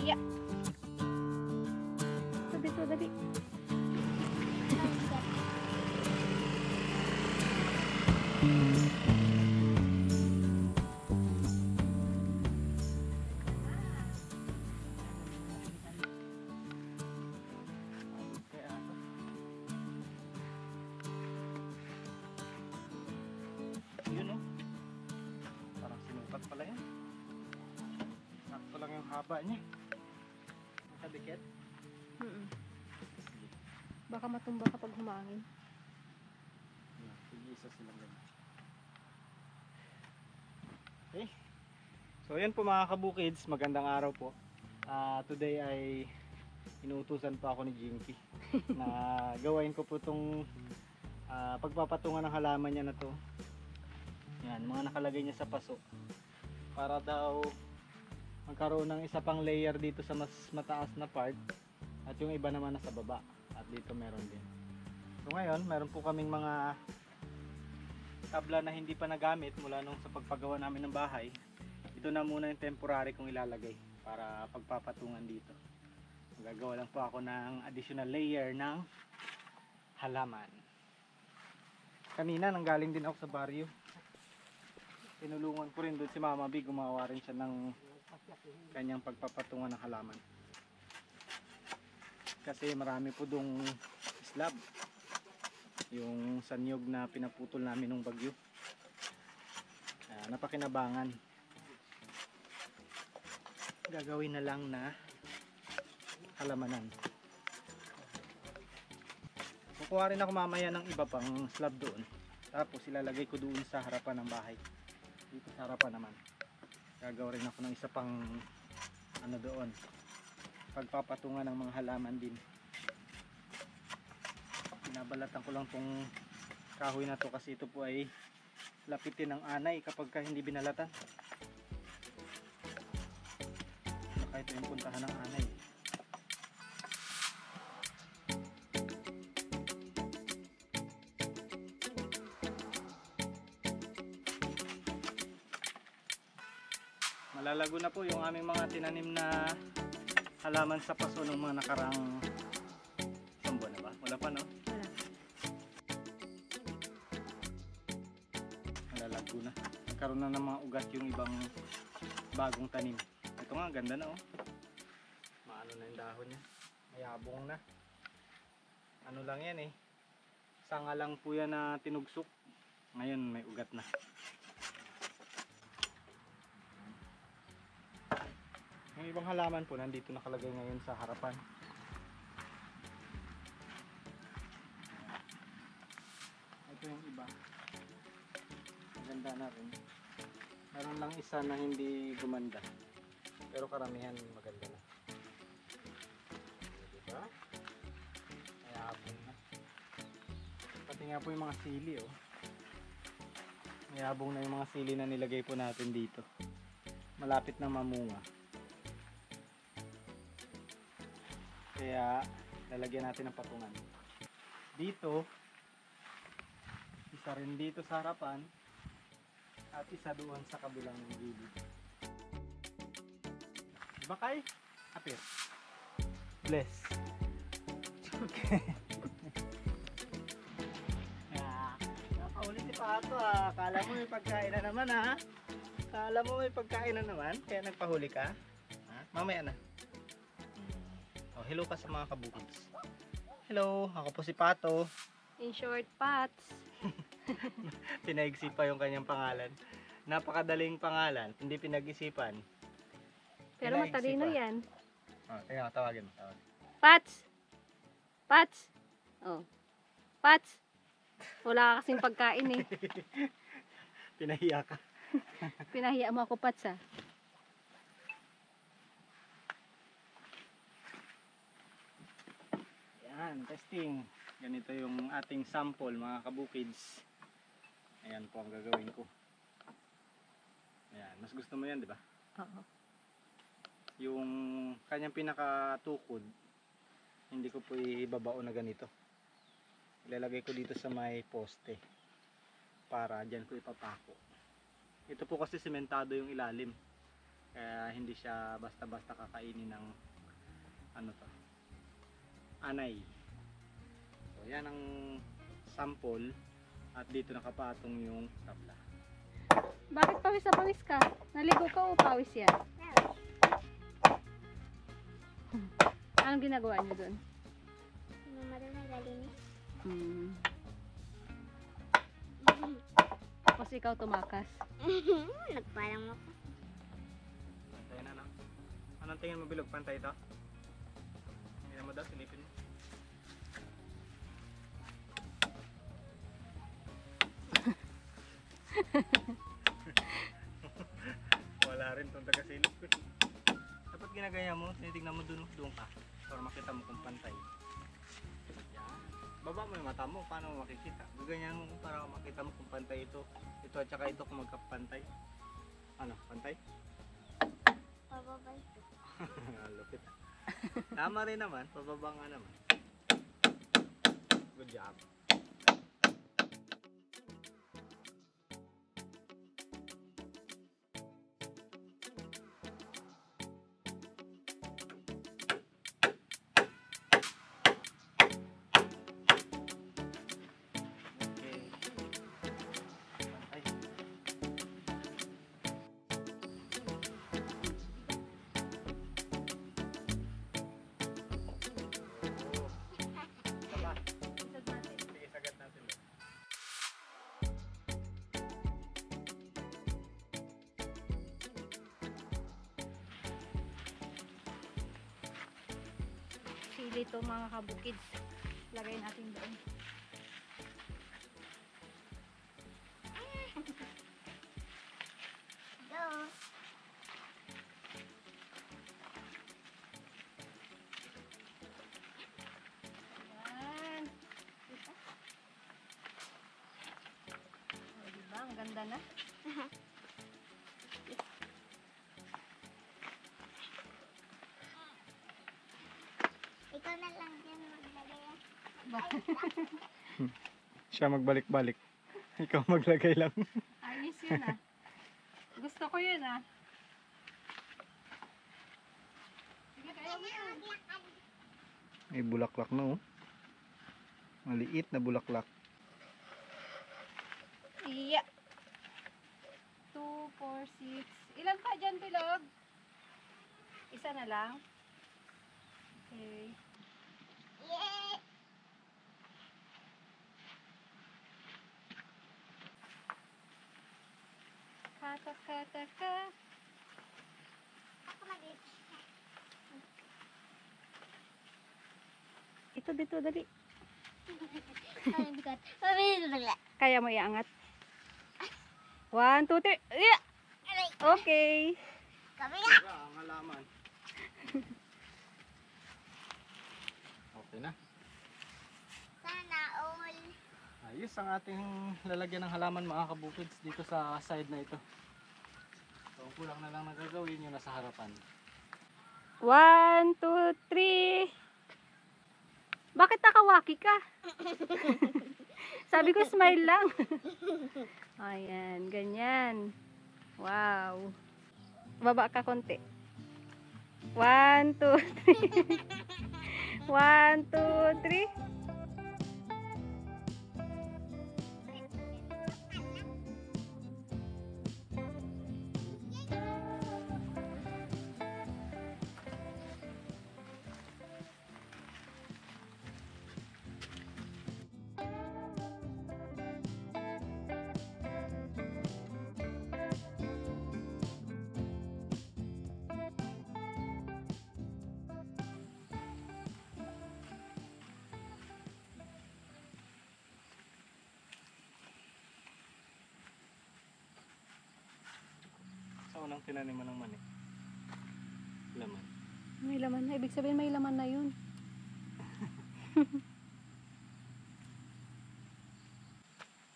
Yeah. Tabi to, tabi. Yun oh. Parang sinukat pala yan. Sakto lang yung haba niya. Nakadikit. Baka matumba kapag humangin. Tig-isa silang ganyan. Okay. So yan po mga kabukids, magandang araw po. Today ay inuutusan pa ako ni Jinky na gawain ko po itong pagpapatungan ng halaman niya na to. Yan, mga nakalagay niya sa paso. Para daw magkaroon ng isa pang layer dito sa mas mataas na part at yung iba naman nasa baba. At dito meron din. So ngayon, meron po kaming mga tabla na hindi pa nagamit mula nung sa pagpagawa namin ng bahay. Ito na muna yung temporary kong ilalagay para pagpapatungan dito. Magagawa lang po ako ng additional layer ng halaman. Kanina nanggaling din ako sa baryo. Tinulungan ko rin doon si Mama B, gumawa rin siya ng kanyang pagpapatungan ng halaman. Kasi marami po dong slab. Yung sanyog na pinaputol namin nung bagyo. Napakinabangan. Gagawin na lang na halamanan. Kukuha rin ako mamaya ng iba pang slab doon. Tapos ilalagay ko doon sa harapan ng bahay. Dito sa harapan naman. Gagawa rin ako ng isa pang ano doon. Pagpapatungan ng mga halaman din. Binabalatan ko lang tong kahoy na to kasi ito po ay lapitin ng anay kapag hindi binalatan. Baka ito yung puntahan ng anay. Malalago na po yung aming mga tinanim na halaman sa paso ng mga nakarang isang buwan na ba? Wala pa no? Malalago na. Nagkaroon na ng mga ugat yung ibang bagong tanim. Ito nga, ganda na oh. Maano na yung dahon niya. Mayabong na. Ano lang yan eh. Sanga lang po yan na tinugsok. Ngayon may ugat na. Yung ibang halaman po nandito nakalagay ngayon sa harapan. Ito yung iba. Maganda na rin. Meron lang isa na hindi gumanda. Pero karamihan maganda na. Diba? Mayabong na. Pati nga po yung mga sili oh. Mayabong na yung mga sili na nilagay po natin dito. Malapit na mamunga. Kaya lalagyan natin ng patungan. Dito, isa rin dito sa harapan at isa doon sa kabilang gilid. Diba kay? Apir. Bless. Okay. Nakaulit si Pato ah. Akala mo may pagkain na naman ha. Akala mo may pagkain na naman kaya nagpahuli ka. Ha? Mamaya na. Hello ka sa mga kabukids. Hello, ako po si Pato. In short, Pats. Pinaigsi pa yung kanyang pangalan. Napakadaling pangalan, hindi pinag-isipan. Pero matalino yan. Kaya tawagin mo. Pats! Pats! Oh. Pats! Wala ka kasing pagkain eh. Pinahiya ka. Pinahiya mo ako, Pats ah. Yan, testing. Ganito yung ating sample mga kabukids. Ayan po ang gagawin ko. Ayan, mas gusto mo yan, di ba? Oo. Yung kanyang pinakatukod, hindi ko po ibabao na ganito. Ilalagay ko dito sa may poste para dyan ko ipapako. Ito po kasi sementado yung ilalim. Kaya hindi siya basta-basta kakainin ng ano to, anay. So yan ang sample at dito nakapatong yung tabla. Bakit pawis na pawis ka? Naligo ka o pawis yan? Anong ginagawa niyo doon? Hmm. Tapos ikaw tumakas. Nagparang ako. Pantay na, no? Anong tingin mo, Bilog? Pantay ito? Hindi mo daw, silipin mo. Wala rin itong taga-silip ko. Dapat ginagaya mo, tinitignan mo doon ka para makita mo kung pantay. Yan. Baba mo yung mata mo, paano mo makikita? Gaganyan mo para makita mo kung pantay ito. Ito at saka ito kung magkapantay. Ano, pantay? Pababay. Lupit. Tama rin naman, pababa nga naman. Good job. Sili to mga kabukids. Lagay natin doon. Go. Yan. O, diba? Ang ganda na. Ikaw na lang dyan maglagay. Siya magbalik-balik. Ikaw maglagay lang. Ayos yun ah. Gusto ko yun ah. Sige, kaya mo yun. May bulaklak na oh. Maliit na bulaklak. Iya. 2, 4, 6. Ilan pa dyan, Bilog? Isa na lang. Okay. Yay! Kata. Ako mag-ip. Dito, dali. Ang bigat. Mabilis bigla. Kaya mo iangat. 1, 2, 3. Iya! Aray. Okay. Kabila. Ang halaman. Okay na. Sana all. Ayos ang ating lalagyan ng halaman mga kabukids dito sa side na ito. So ang kulang na lang na gagawin yung nasa harapan. 1, 2, 3. Bakit nakawaki ka? Sabi ko smile lang. Ayan, ganyan. Wow. Baba ka konti. 1, 2, 3. 1, 2, 3. Sa unang tinaniman ng mani. Laman. May laman na. Ibig sabihin may laman na yun.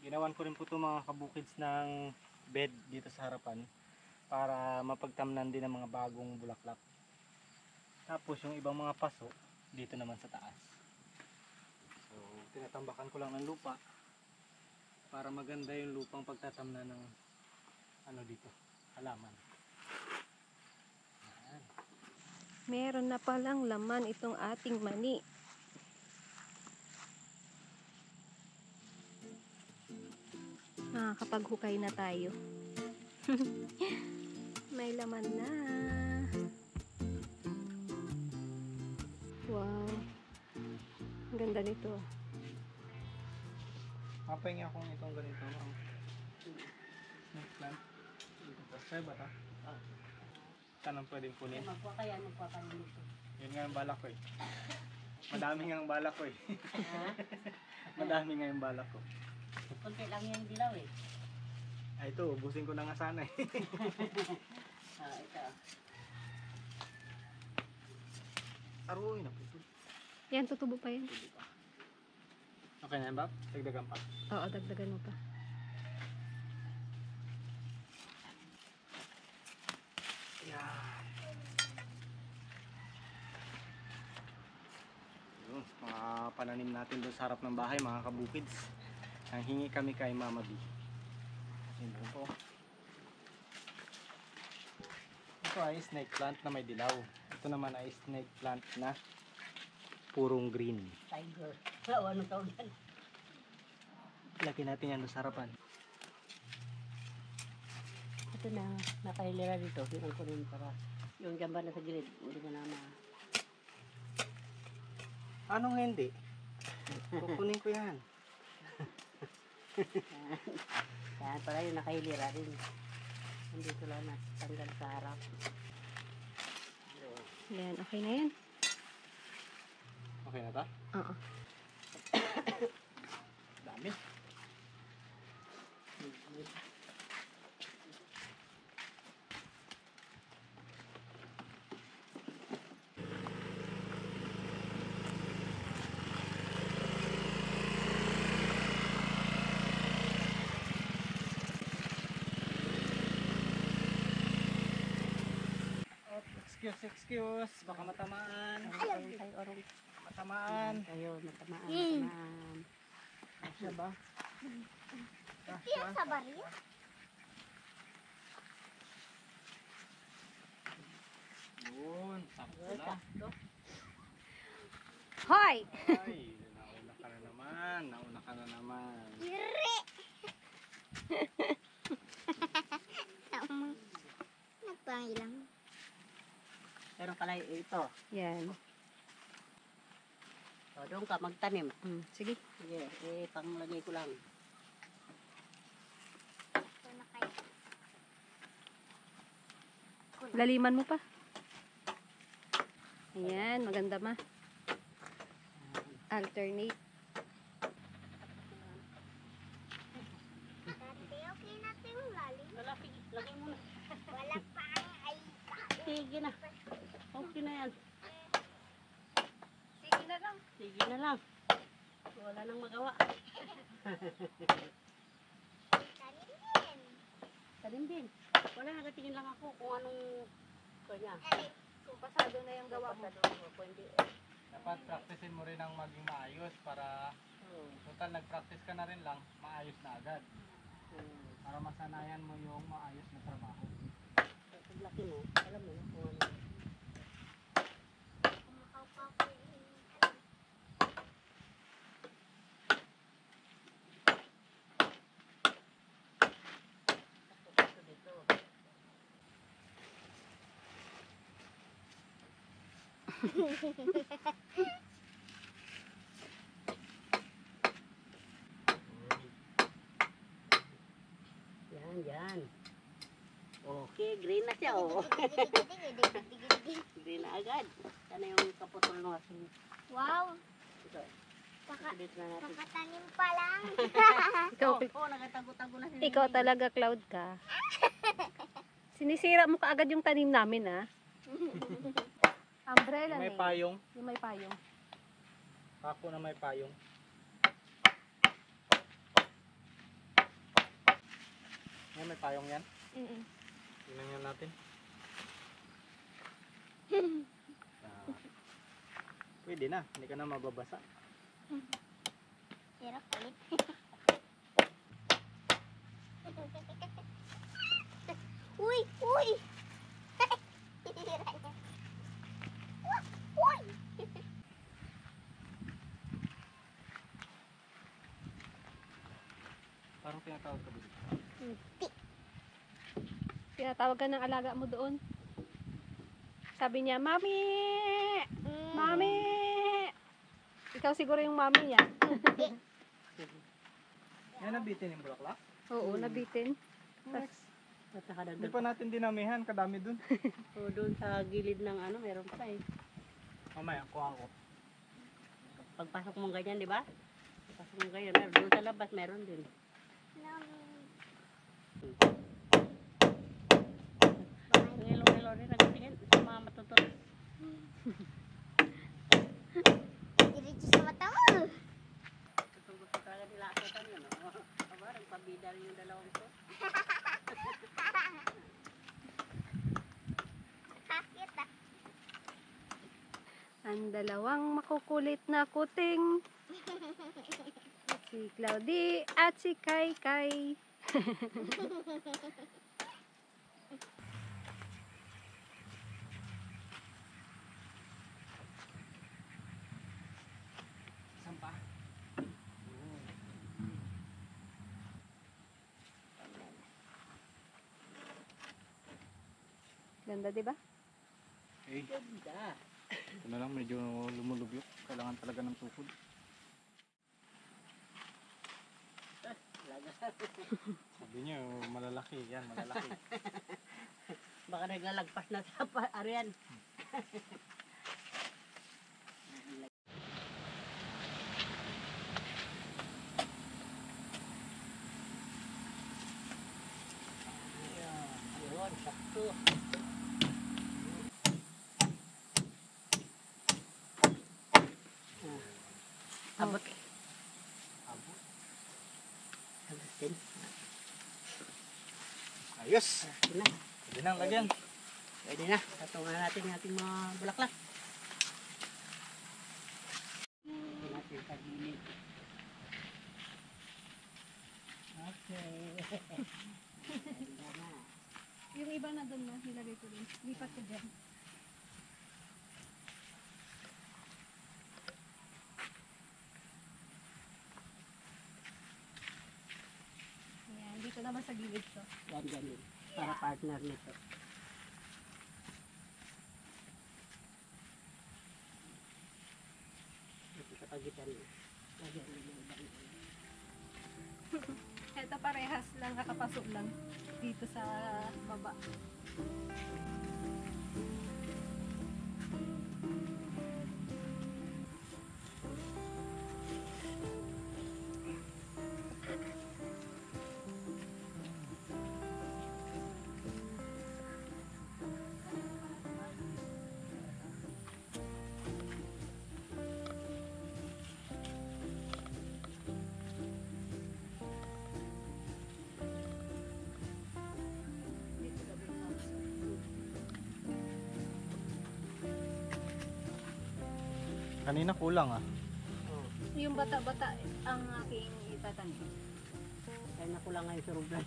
Ginawan ko rin po itong mga kabukids ng bed dito sa harapan para mapagtamnan din ng mga bagong bulaklak. Tapos yung ibang mga paso dito naman sa taas. So tinatambakan ko lang ng lupa para maganda yung lupang pagtatamnan ng ano dito, halaman. Meron na palang laman itong ating mani. Nakakapaghukay na tayo. May laman na. Wow. Ang ganda nito. Mapahingi akong itong ganito. Snake plant. Kaya ba ito? Saan ang pwedeng kunin? Magpapakanin ito. Yun nga yung balak ko eh. Madami nga yung balak ko eh. Madami nga yung balak ko. Kunti lang yung dilaw eh. Ay ito, ubusin ko na nga sana eh. Ito. Aroy, naputol. Yan, tutubo pa yan. Okay na yan, Bab? Dagdagan pa. Oo, dagdagan mo pa. Yan. Yun, mga pananim natin doon sa harap ng bahay, mga kabukids. Ang hingi kami kay Mama B. Yun po. Ito ay snake plant na may dilaw. Ito naman ay snake plant na purong green. Tiger. Ano tawag yan? Laki natin yan doon sa harapan. Ito na, nakahilera dito. Tingnan ko rin para yung jamba na sa gilid. Hindi ko na Anong hindi? Kukunin ko yan. Yan pala yung nakahilera rin. Hindi ko lang natanggal sa harap. Yan, okay na yan. Okay na ta? Oo. Dami. Excuse. Baka matamaan. Ay, orong. Matamaan. Kayo, matamaan. Asya ba? Yan sa baril. Yun. Sakto na. Hoy! Ay, nauna ka na naman. Nauna ka na naman. Yuri! Nagpangilang. Pero pala ito. Yan. O, doon ka magtanim. Sige. Sige, panglagay ko lang. Ito na kayo. Laliman mo pa. Ayan, maganda ma. Alternate. Dati okay na ito yung lalim. Wala, lagay mo na. Wala pa ang ay. Sige na. Okay na yan. Sige na lang. Sige na lang. Wala nang magawa. Tanim din. Tanim din. Wala, nagatingin lang ako kung anong kanya. Ay, Kung pasado na yung gawa mo. Pwede. Dapat practicein mo rin ang maging maayos para total nag-practice ka na rin lang, maayos na agad. Para masanayan mo yung maayos na trabaho. Paglaki mo, alam mo kung ano. kumakaw pa ako yung Ito dito. Yan. Okay, green na siya, oh. Green na agad. Sana yung kaputol ng asin. Wow, Ito. Baka- Sulit na natin. nakatanim pa lang. Ikaw, Oo, nagatago-tago na sila. ikaw talaga, Cloud ka. Sinisira mo kaagad yung tanim namin, ah. Umbrella Yung may na payong, Yung may payong. ako na may payong. Yan, may payong yan. Tingnan yan natin. Pwede na, hindi ka na mababasa. Hirap ulit. Uy! Uy! Tira niya. Anong tinatawag ka ba dito? Tinatawag ka ng alaga mo doon. Sabi niya, Mami! Mami! Ikaw siguro yung mami niya. Yan nabitin yung bulaklak? Oo, nabitin. At Hindi nakadagdag pa natin dinamihan, kadami dun. po doon sa gilid ng ano, meron pa eh. Mamaya, kuha ko. Pagpasok mo ganyan, di ba? Pagpasok mo ganyan, meron. Doon sa labas, meron din. Ang ilo-ilo rin, nagtingin sa mga matutulog. Diretso sa mata mo. Gusto talaga nila akatan yun. Aba, nagpabida rin yung dalawang to. Bakit ah? Ang dalawang makukulit na kuting. Si Cloudy at si Kai Kai. Saan pa? Ganda, di ba? Eh, Ganda. ito na lang, medyo lumulubyok. Kailangan talaga ng tukod. Talaga. Sabi niyo, malalaki. Yan, malalaki. Baka naglalagpas na sa arian. Ayun, sakto. Abot. Abo. Abot din. Ayos! Pwede na. Pwede nang lagyan. Pwede na. Tatungan natin yung ating mga bulaklak. Pwede natin sa gilid. Okay. Ganda na. Yung iba na doon na, nilagay ko din. Lipat ko dyan. Ayan, dito naman sa gilid to. Yan, ganun. Para partner nito. Ito sa pagitan niya. Lagyan mo yung ibang. Ito parehas lang, kakapasok lang dito sa baba. Dito gabi Kanina kulang ah. Oh, yung bata-bata ang aking itatanim. kaya nakulang ngayon sa rublan.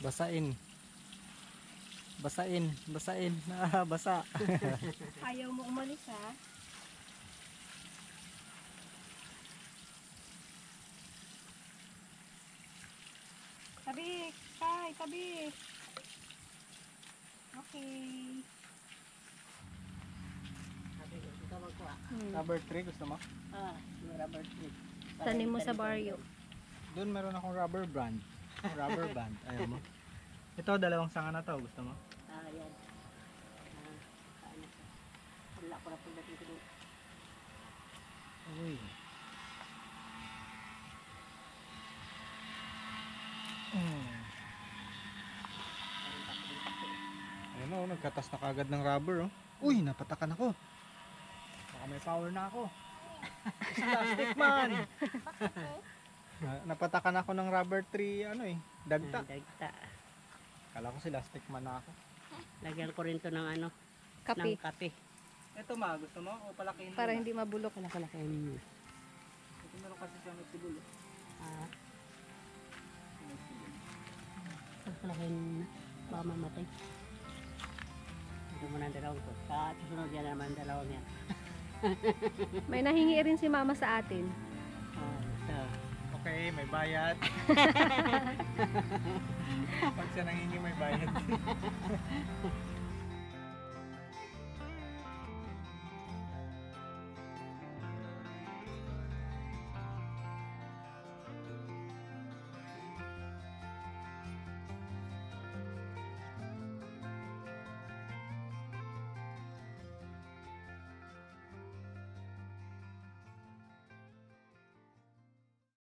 Basain. Basain. Basain. Ah, basa. Ayaw mo umalis ha? Tabi! Kai! Tabi! Okay. Sabi ko, ito magkuha. Rubber tree, gusto mo? Ah, yung rubber tree. Tanim mo sa barrio. Doon meron akong rubber band. Rubber band. Ayaw mo? Ito, dalawang sanga na to. Gusto mo? Ah, yan. Ah, ano. Wala ko na pagdating ko doon. Uy. Ayun o, nagkatas na kagad ng rubber oh. Uy, napatakan ako. Baka may power na ako. Sa plastic man. Napatakan ako ng rubber tree, ano eh, dagta. Dagta. Kala ko si plastic man na ako. Lagyan ko rin to ng ano, Kape. ng kape. Ito ma, gusto mo? O palakihin Para hindi mabulok. Wala ko lakayin mo. Ito meron kasi siyang sibulo. Ah, wala ko lakayin mo na. Baka mamatay. Ito muna ang dalawang to. Sa susunod yan naman dalawang yan. May nahingi rin si mama sa atin. Ito. Okay, may bayad. Pag siya nangingi, may bayad.